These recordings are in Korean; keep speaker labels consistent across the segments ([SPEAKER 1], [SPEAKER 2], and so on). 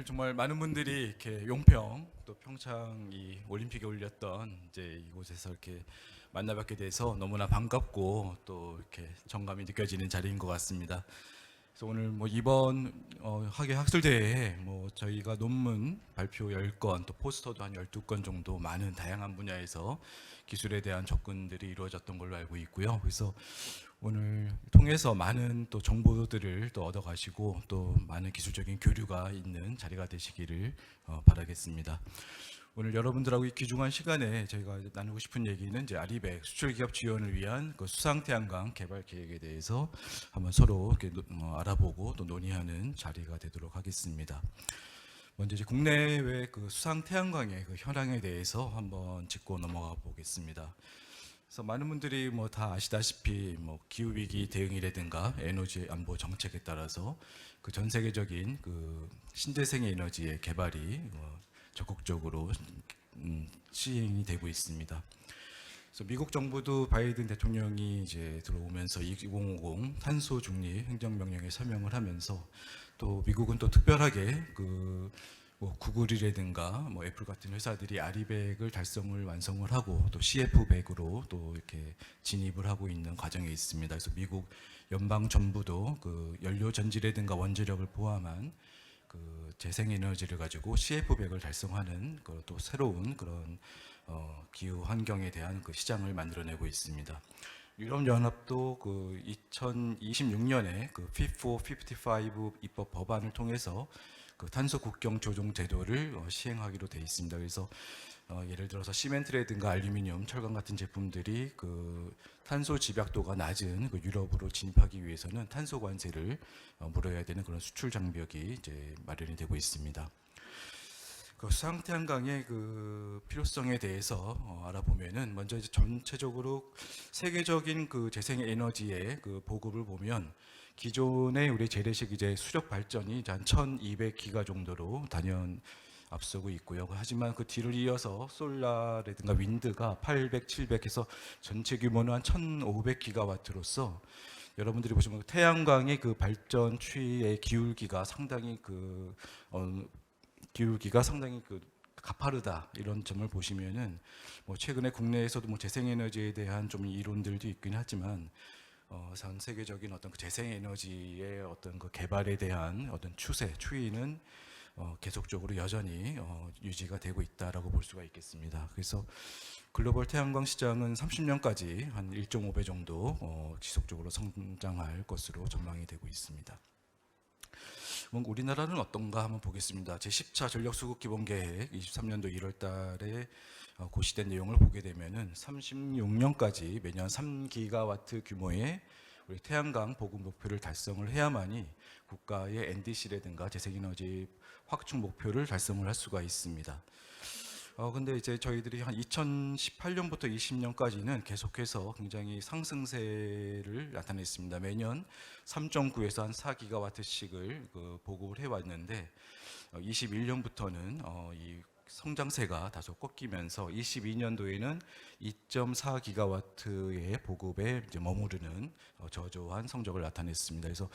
[SPEAKER 1] 정말 많은 분들이 이렇게 용평 또 평창 이 올림픽에 올렸던 이제 이곳에서 이렇게 만나뵙게 돼서 너무나 반갑고 또 이렇게 정감이 느껴지는 자리인 것 같습니다. 그래서 오늘 뭐 이번 학예 학술대회에 뭐 저희가 논문 발표 10건 또 포스터도 한 12건 정도 많은 다양한 분야에서 기술에 대한 접근들이 이루어졌던 걸로 알고 있고요. 그래서 오늘 통해서 많은 또 정보들을 또 얻어가시고 또 많은 기술적인 교류가 있는 자리가 되시기를 바라겠습니다. 오늘 여러분들하고 이 귀중한 시간에 저희가 나누고 싶은 얘기는 이제 아리백 수출 기업 지원을 위한 그 수상 태양광 개발 계획에 대해서 한번 서로 이렇게 알아보고 또 논의하는 자리가 되도록 하겠습니다. 먼저 이제 국내외 그 수상 태양광의 그 현황에 대해서 한번 짚고 넘어가 보겠습니다. 그래서 많은 분들이 뭐 다 아시다시피 뭐 기후 위기 대응이라든가 에너지 안보 정책에 따라서 그 전 세계적인 그 신재생 에너지의 개발이 적극적으로 시행이 되고 있습니다. 그래서 미국 정부도 바이든 대통령이 이제 들어오면서 2050 탄소 중립 행정명령에 서명을 하면서 또 미국은 또 특별하게 뭐 구글이라든가 뭐 애플 같은 회사들이 아리백을 달성을 완성을 하고 또 CF100으로 또 이렇게 진입을 하고 있는 과정에 있습니다. 그래서 미국 연방 정부도 그 연료 전지라든가 원자력을 포함한 그 재생에너지를 가지고 CF100을 달성하는 또 새로운 그런 기후 환경에 대한 그 시장을 만들어내고 있습니다. 유럽연합도 그 2026년에 그 Fit for 55 입법 법안을 통해서 그 탄소 국경 조정 제도를 시행하기로 되어 있습니다. 그래서 예를 들어서 시멘트라든가 알루미늄, 철강 같은 제품들이 그 탄소 집약도가 낮은 그 유럽으로 진입하기 위해서는 탄소 관세를 물어야 되는 그런 수출 장벽이 이제 마련이 되고 있습니다. 그 수상 태양광의 그 필요성에 대해서 알아보면은 먼저 이제 전체적으로 세계적인 그 재생 에너지의 그 보급을 보면 기존의 우리 재래식 이제 수력 발전이 한 1,200기가 정도로 단연 앞서고 있고요. 하지만 그 뒤를 이어서 솔라라든가 윈드가 800, 700해서 전체 규모는 한 1,500기가와트로서 여러분들이 보시면 태양광의 그 발전 추이의 기울기가 상당히 가파르다 이런 점을 보시면은 뭐 최근에 국내에서도 뭐 재생에너지에 대한 좀 이론들도 있긴 하지만 전 세계적인 어떤 그 재생에너지의 어떤 그 개발에 대한 어떤 추이는 계속적으로 여전히 유지가 되고 있다라고 볼 수가 있겠습니다. 그래서 글로벌 태양광 시장은 30년까지 한 1.5배 정도 지속적으로 성장할 것으로 전망이 되고 있습니다. 우리나라는 어떤가 한번 보겠습니다. 제10차 전력수급기본계획 23년도 1월 달에 고시된 내용을 보게 되면은 36년까지 매년 3기가와트 규모의 우리 태양광 보급 목표를 달성을 해야만이 국가의 NDC라든가 재생에너지 확충 목표를 달성을 할 수가 있습니다. 근데 이제 저희들이 한 2018년부터 20년까지는 계속해서 굉장히 상승세를 나타냈습니다. 매년 3.9에서 한 4기가와트씩을 보급을 해왔는데 21년부터는 이 성장세가 다소 꺾이면서 22년도에는 2.4기가와트의 보급에 이제 머무르는 저조한 성적을 나타냈습니다. 그래서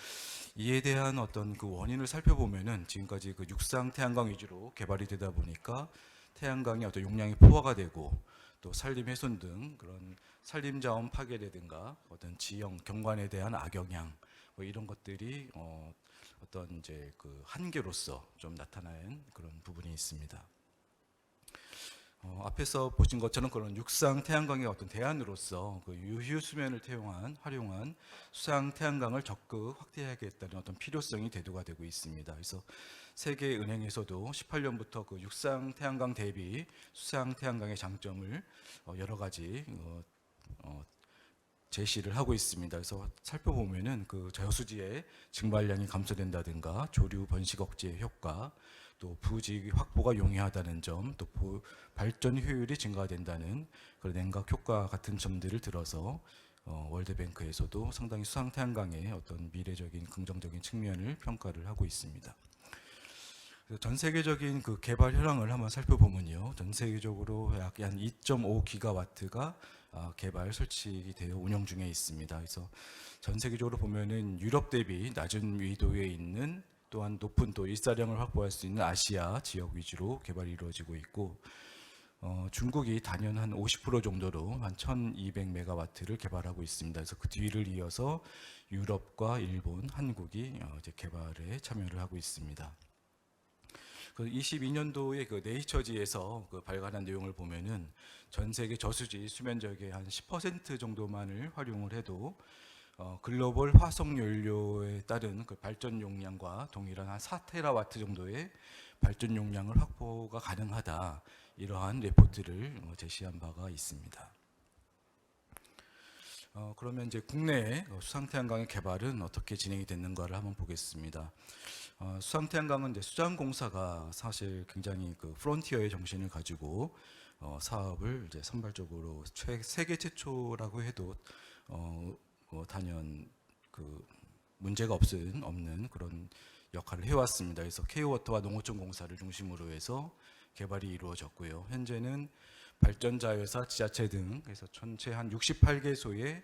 [SPEAKER 1] 이에 대한 어떤 그 원인을 살펴보면은 지금까지 그 육상 태양광 위주로 개발이 되다 보니까 태양광의 어떤 용량이 포화가 되고 또 산림 훼손 등 그런 산림 자원 파괴라든가 어떤 지형 경관에 대한 악영향 뭐 이런 것들이 어떤 이제 그 한계로서 좀 나타나는 그런 부분이 있습니다. 앞에서 보신 것처럼 그런 육상 태양광의 어떤 대안으로서 그 유휴 수면을 활용한 수상 태양광을 적극 확대해야겠다는 어떤 필요성이 대두가 되고 있습니다. 그래서 세계은행에서도 18년부터 그 육상 태양광 대비 수상 태양광의 장점을 여러 가지 제시를 하고 있습니다. 그래서 살펴보면은 그 저수지의 증발량이 감소된다든가 조류 번식 억제 효과, 또 부지 확보가 용이하다는 점, 또 발전 효율이 증가된다는 그런 냉각 효과 같은 점들을 들어서 월드뱅크에서도 상당히 수상 태양광의 어떤 미래적인 긍정적인 측면을 평가를 하고 있습니다. 전 세계적인 그 개발 현황을 한번 살펴보면요, 전 세계적으로 약 한 2.5기가와트가 개발 설치되어 운영 중에 있습니다. 그래서 전 세계적으로 보면은 유럽 대비 낮은 위도에 있는 또한 높은 또 일사량을 확보할 수 있는 아시아 지역 위주로 개발이 이루어지고 있고, 중국이 단연 한 50% 정도로 한 1200메가와트를 개발하고 있습니다. 그래서 그 뒤를 이어서 유럽과 일본, 한국이 이제 개발에 참여를 하고 있습니다. 그 22년도에 그 네이처지에서 그 발간한 내용을 보면은 전 세계 저수지 수면적의 한 10% 정도만을 활용을 해도 글로벌 화석 연료에 따른 그 발전 용량과 동일한 한 4테라와트 정도의 발전 용량을 확보가 가능하다. 이러한 레포트를 제시한 바가 있습니다. 그러면 이제 국내 수상태양광의 개발은 어떻게 진행이 됐는가를 한번 보겠습니다. 수상태양광은 이제 수자원공사가 사실 굉장히 그 프론티어의 정신을 가지고 사업을 이제 선발적으로 세계 최초라고 해도 단연 그 문제가 없는 그런 역할을 해왔습니다. 그래서 K워터와 농어촌공사를 중심으로 해서 개발이 이루어졌고요. 현재는 발전자회사, 지자체 등 해서 전체 한 68개소의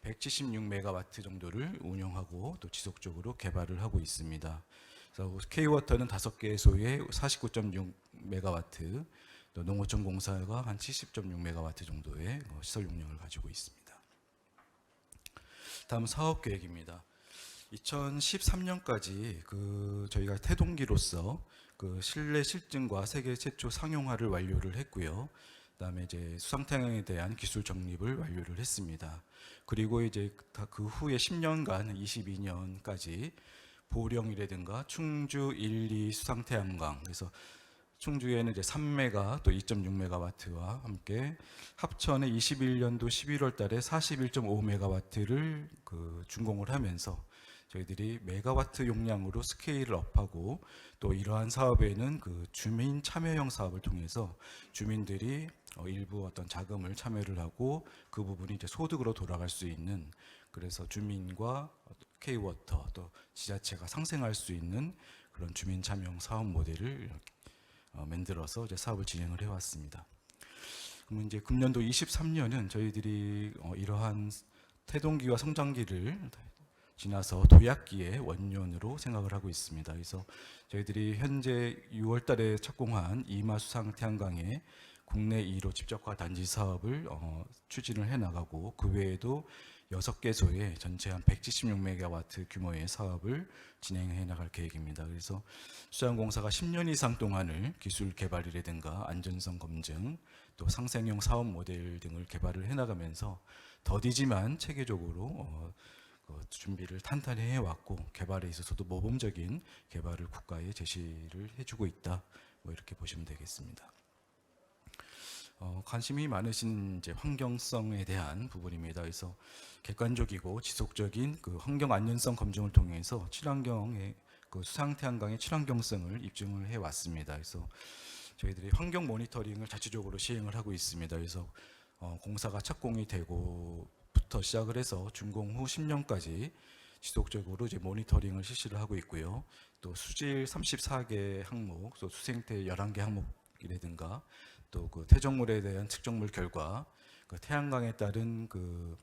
[SPEAKER 1] 176메가와트 정도를 운영하고 또 지속적으로 개발을 하고 있습니다. 그래서 K워터는 5개소의 49.6메가와트, 또 농어촌공사가 한 70.6메가와트 정도의 시설 용량을 가지고 있습니다. 다음 사업 계획입니다. 2013년까지 그 저희가 태동기로서 그 실내 실증과 세계 최초 상용화를 완료를 했고요. 그다음에 이제 수상태양에 대한 기술 정립을 완료를 했습니다. 그리고 이제 그 후에 10년간 22년까지 보령이라든가 충주 1, 2 수상태양광, 그래서 충주에는 이제 3메가 또 2.6메가와트와 함께 합천에 21년도 11월 달에 41.5메가와트를 그 준공을 하면서 저희들이 메가와트 용량으로 스케일을 업하고, 또 이러한 사업에는 그 주민 참여형 사업을 통해서 주민들이 일부 어떤 자금을 참여를 하고 그 부분이 이제 소득으로 돌아갈 수 있는, 그래서 주민과 K워터 또 지자체가 상생할 수 있는 그런 주민 참여형 사업 모델을 만들어서 이제 사업을 진행을 해왔습니다. 그럼 이제 금년도 23년은 저희들이 이러한 태동기와 성장기를 지나서 도약기의 원년으로 생각을 하고 있습니다. 그래서 저희들이 현재 6월 달에 착공한 이마 수상 태양광의 국내 2로 집적화 단지 사업을 추진을 해 나가고, 그 외에도 6개소의 전체 한 176메가와트 규모의 사업을 진행해 나갈 계획입니다. 그래서 수자원공사가 10년 이상 동안을 기술 개발이라든가 안전성 검증, 또 상생용 사업 모델 등을 개발을 해 나가면서 더디지만 체계적으로 준비를 탄탄히 해왔고, 개발에 있어서도 모범적인 개발을 국가에 제시를 해주고 있다. 뭐 이렇게 보시면 되겠습니다. 관심이 많으신 이제 환경성에 대한 부분입니다. 그래서 객관적이고 지속적인 그 환경 안전성 검증을 통해서 친환경의 그 수상태양광의 친환경성을 입증을 해왔습니다. 그래서 저희들이 환경 모니터링을 자체적으로 시행을 하고 있습니다. 그래서 공사가 착공이 되고부터 시작을 해서 준공 후 10년까지 지속적으로 이제 모니터링을 실시를 하고 있고요. 또 수질 34개 항목, 또 수생태 11개 항목이라든가, 또 그 퇴적물에 대한 측정물 결과, 그 태양광에 따른 그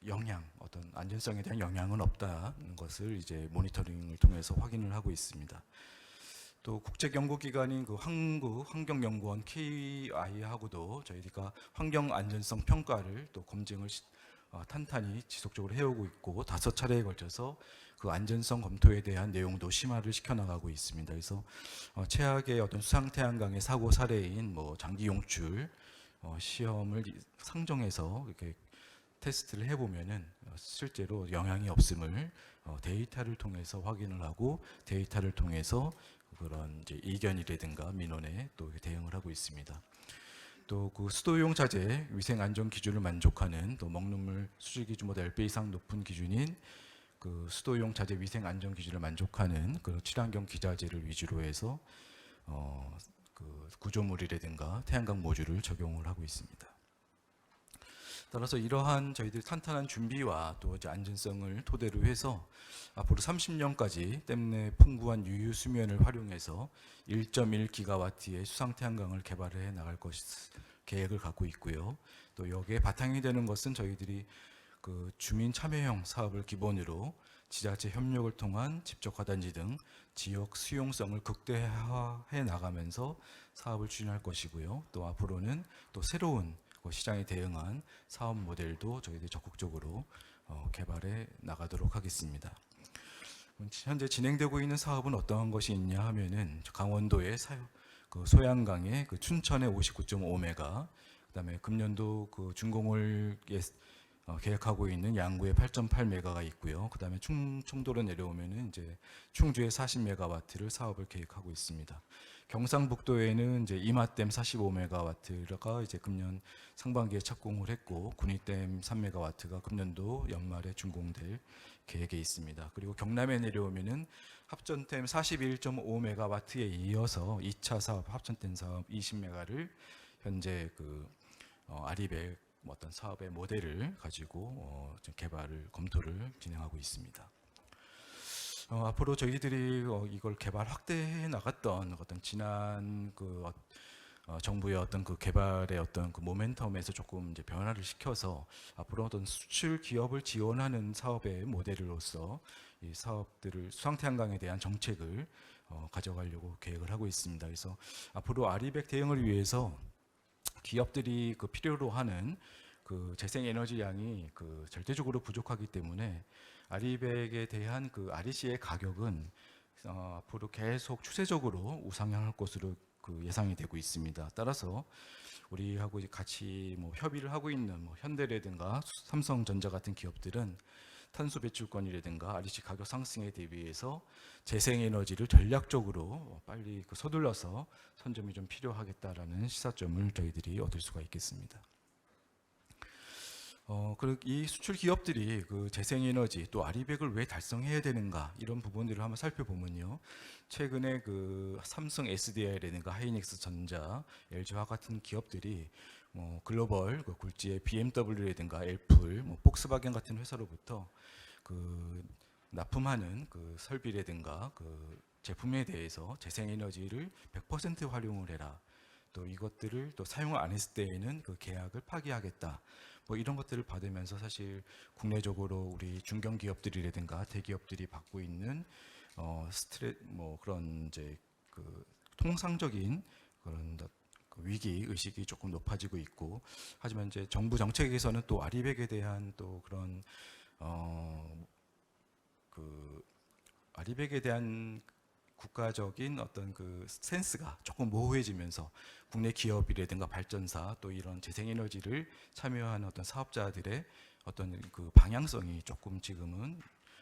[SPEAKER 1] 영향, 어떤 안전성에 대한 영향은 없다는 것을 이제 모니터링을 통해서 확인을 하고 있습니다. 또 국제 연구기관인 그 한국 환경연구원 KI하고도 저희가 환경 안전성 평가를 또 검증을 탄탄히 지속적으로 해오고 있고, 5차례에 걸쳐서 그 안전성 검토에 대한 내용도 심화를 시켜나가고 있습니다. 그래서 최악의 어떤 수상태양광의 사고 사례인 뭐 장기 용출 시험을 상정해서 이렇게 테스트를 해보면은 실제로 영향이 없음을 데이터를 통해서 확인을 하고, 데이터를 통해서 그런 이제 이견이라든가 민원에 또 대응을 하고 있습니다. 또 그 수도용 자재 위생 안전 기준을 만족하는, 또 먹는물 수질 기준보다 10배 이상 높은 기준인 그 수도용 자재 위생 안전 기준을 만족하는 그 친환경 기자재를 위주로 해서 그 구조물이라든가 태양광 모듈을 적용을 하고 있습니다. 따라서 이러한 저희들 탄탄한 준비와 또 이제 안전성을 토대로 해서 앞으로 30년까지 댐 내 풍부한 유유 수면을 활용해서 1.1기가와트의 수상 태양광을 개발해 나갈 계획을 갖고 있고요. 또 여기에 바탕이 되는 것은 저희들이 그 주민 참여형 사업을 기본으로 지자체 협력을 통한 집적화단지 등 지역 수용성을 극대화해 나가면서 사업을 추진할 것이고요. 또 앞으로는 또 새로운 시장에 대응한 사업 모델도 저희들이 적극적으로 개발해 나가도록 하겠습니다. 현재 진행되고 있는 사업은 어떠한 것이 있냐 하면은 강원도의 그 소양강의 그 춘천의 59.5메가, 그다음에 금년도 그 준공을 계획하고 있는 양구의 8.8메가가 있고요. 그다음에 청도로 내려오면은 이제 충주의 40메가와트를 사업을 계획하고 있습니다. 경상북도에는 이제 이마댐 45메가와트가 이제 금년 상반기에 착공을 했고, 군위댐 3메가와트가 금년도 연말에 준공될 계획에 있습니다. 그리고 경남에 내려오면은 합전댐 41.5메가와트에 이어서 2차 사업 합전댐 사업 20메가를 현재 그 아리백 어떤 사업의 모델을 가지고 개발을 검토를 진행하고 있습니다. 앞으로 저희들이 이걸 개발 확대해 나갔던 어떤 지난 그 정부의 어떤 그 개발의 어떤 그 모멘텀에서 조금 이제 변화를 시켜서 앞으로 어떤 수출 기업을 지원하는 사업의 모델로서 이 사업들을 수상태양광에 대한 정책을 가져가려고 계획을 하고 있습니다. 그래서 앞으로 아리백 대응을 위해서 기업들이 그 필요로 하는 그 재생에너지 양이 그 절대적으로 부족하기 때문에 아리백에 대한 그 REC의 가격은 앞으로 계속 추세적으로 우상향할 것으로 그 예상이 되고 있습니다. 따라서 우리하고 같이 뭐 협의를 하고 있는 뭐 현대라든가 삼성전자 같은 기업들은 탄소 배출권이라든가 REC 가격 상승에 대비해서 재생에너지를 전략적으로 빨리 그 서둘러서 선점이 좀 필요하겠다라는 시사점을 저희들이 얻을 수가 있겠습니다. 그리고 이 수출 기업들이 그 재생에너지 또 아리백을 왜 달성해야 되는가 이런 부분들을 한번 살펴보면요. 최근에 그 삼성 SDI라든가 하이닉스 전자, LG화학 같은 기업들이 뭐 글로벌 그 굴지의 BMW라든가 애플, 뭐 폭스바겐 같은 회사로부터 그 납품하는 그 설비라든가 그 제품에 대해서 재생에너지를 100% 활용을 해라. 또 이것들을 또 사용을 안 했을 때에는 그 계약을 파기하겠다. 뭐 이런 것들을 받으면서 사실 국내적으로 우리 중견 기업들이라든가 대기업들이 받고 있는 뭐 그런 이제 그 통상적인 그런 그 위기 의식이 조금 높아지고 있고, 하지만 이제 정부 정책에서는 또 아리백에 대한 또 그런 그 아리백에 대한 국가적인 어떤 그 센스가 조금 모호해지면서 국내 기업이라든가 발전사 또 이런 재생에너지를 참여하는 어떤 사업자들의 어떤 그 방향성이 조금 지금은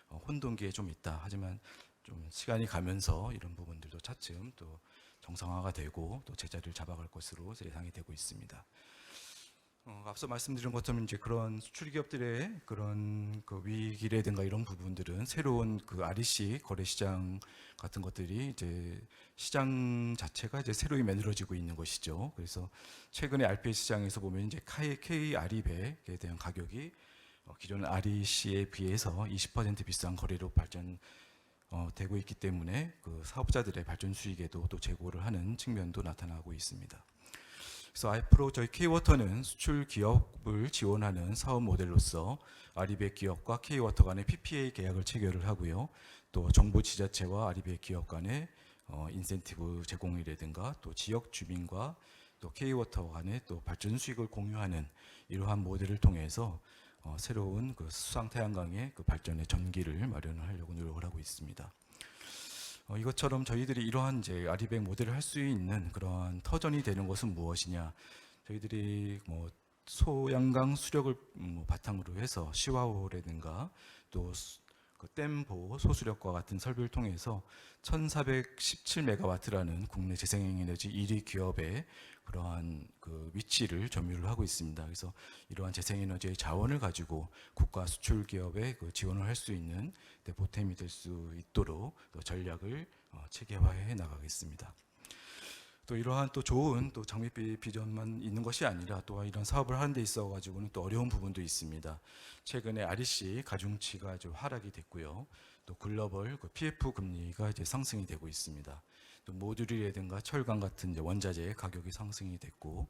[SPEAKER 1] 혼돈기에 좀 있다. 하지만 좀 시간이 가면서 이런 부분들도 차츰 또 정상화가 되고 또 제자리를 잡아갈 것으로 예상이 되고 있습니다. 앞서 말씀드린 것처럼 이제 그런 수출 기업들의 그런 그 위기라든가 이런 부분들은 새로운 그 REC 거래 시장 같은 것들이 이제 시장 자체가 이제 새로이 만들어지고 있는 것이죠. 그래서 최근에 RPS 시장에서 보면 이제 K 아리백에 대한 가격이 기존 REC에 비해서 20% 비싼 거래로 되고 있기 때문에 그 사업자들의 발전 수익에도 또 제고를 하는 측면도 나타나고 있습니다. 그래서 앞으로 저희 K-워터는 수출 기업을 지원하는 사업 모델로서 아리백 기업과 K-워터 간의 PPA 계약을 체결을 하고요. 또 정부 지자체와 아리백 기업 간의 인센티브 제공이라든가 또 지역 주민과 또 K-워터 간의 또 발전 수익을 공유하는 이러한 모델을 통해서 새로운 그 수상 태양광의 그 발전의 전기를 마련을 하려고 노력을 하고 있습니다. 이것처럼 저희들이 이러한 이제 아리백 모델을 할 수 있는 그러한 터전이 되는 것은 무엇이냐? 저희들이 뭐 소양강 수력을 바탕으로 해서 시와호라든가 또 그 댐보 소수력과 같은 설비를 통해서 1417메가와트라는 국내 재생에너지 1위 기업의 그러한 그 위치를 점유를 하고 있습니다. 그래서 이러한 재생에너지의 자원을 가지고 국가 수출 기업에 그 지원을 할 수 있는 보탬이 될 수 있도록 또 전략을 체계화해 나가겠습니다. 또 이러한 또 좋은 또 장밋빛 비전만 있는 것이 아니라 또 이런 사업을 하는 데 있어 가지고는 또 어려운 부분도 있습니다. 최근에 REC 가중치가 좀 하락이 됐고요. 또 글로벌 그 PF 금리가 이제 상승이 되고 있습니다. 또 모듈이라든가 철강 같은 이제 원자재 가격이 상승이 됐고,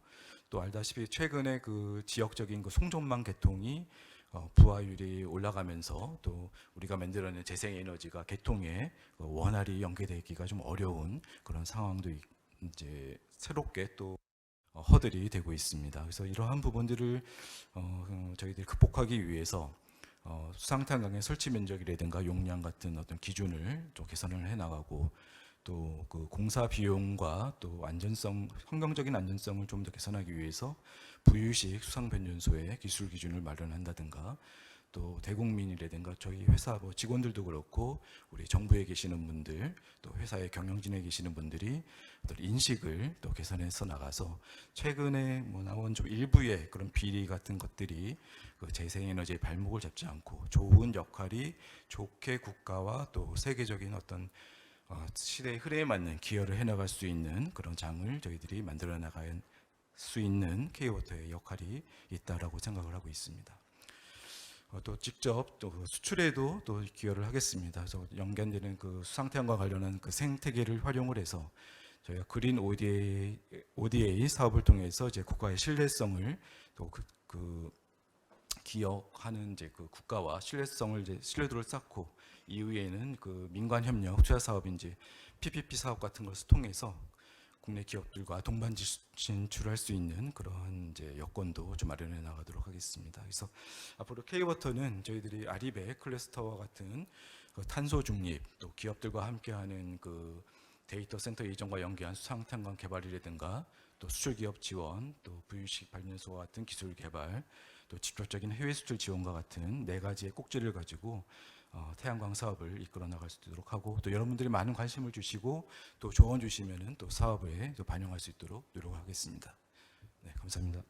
[SPEAKER 1] 또 알다시피 최근에 그 지역적인 그 송전망 개통이 부하율이 올라가면서 또 우리가 만들어낸 재생에너지가 개통에 원활히 연계되기가 좀 어려운 그런 상황도 이제 새롭게 또 허들이 되고 있습니다. 그래서 이러한 부분들을 저희들이 극복하기 위해서 수상탄광의 설치 면적이라든가 용량 같은 어떤 기준을 좀 개선을 해 나가고 또 그 공사 비용과 또 안전성, 환경적인 안전성을 좀 더 개선하기 위해서 부유식 수상 변연소의 기술 기준을 마련한다든가 또 대국민이라든가 저희 회사 뭐 직원들도 그렇고 우리 정부에 계시는 분들 또 회사의 경영진에 계시는 분들이 어떤 인식을 또 개선해서 나가서 최근에 뭐 나온 좀 일부의 그런 비리 같은 것들이 그 재생에너지의 발목을 잡지 않고 좋은 역할이 좋게 국가와 또 세계적인 어떤 시대의 흐름에 맞는 기여를 해나갈 수 있는 그런 장을 저희들이 만들어 나갈 수 있는 K워터의 역할이 있다라고 생각을 하고 있습니다. 또 직접 또 수출에도 또 기여를 하겠습니다. 그래서 연관되는 그 수상태양과 관련한 그 생태계를 활용을 해서 저희가 그린 ODA 사업을 통해서 이제 국가의 신뢰성을 또 그 기억하는 이제 그 국가와 신뢰성을 이제 신뢰도를 쌓고 이후에는 그 민관 협력 투자 사업 이제 PPP 사업 같은 것을 통해서 국내 기업들과 동반 진출할 수 있는 그런 이제 여건도 좀 마련해 나가도록 하겠습니다. 그래서 앞으로 K워터는 저희들이 아리백 클러스터와 같은 그 탄소 중립 또 기업들과 함께하는 그 데이터 센터 이전과 연계한 수상탄광 개발이라든가 또 수출 기업 지원 또 부유식 발전소와 같은 기술 개발 또 직접적인 해외 수출 지원과 같은 네 가지의 꼭지를 가지고 태양광 사업을 이끌어 나갈 수 있도록 하고 또 여러분들이 많은 관심을 주시고 또 조언 주시면은 또 사업에 또 반영할 수 있도록 노력하겠습니다. 네, 감사합니다.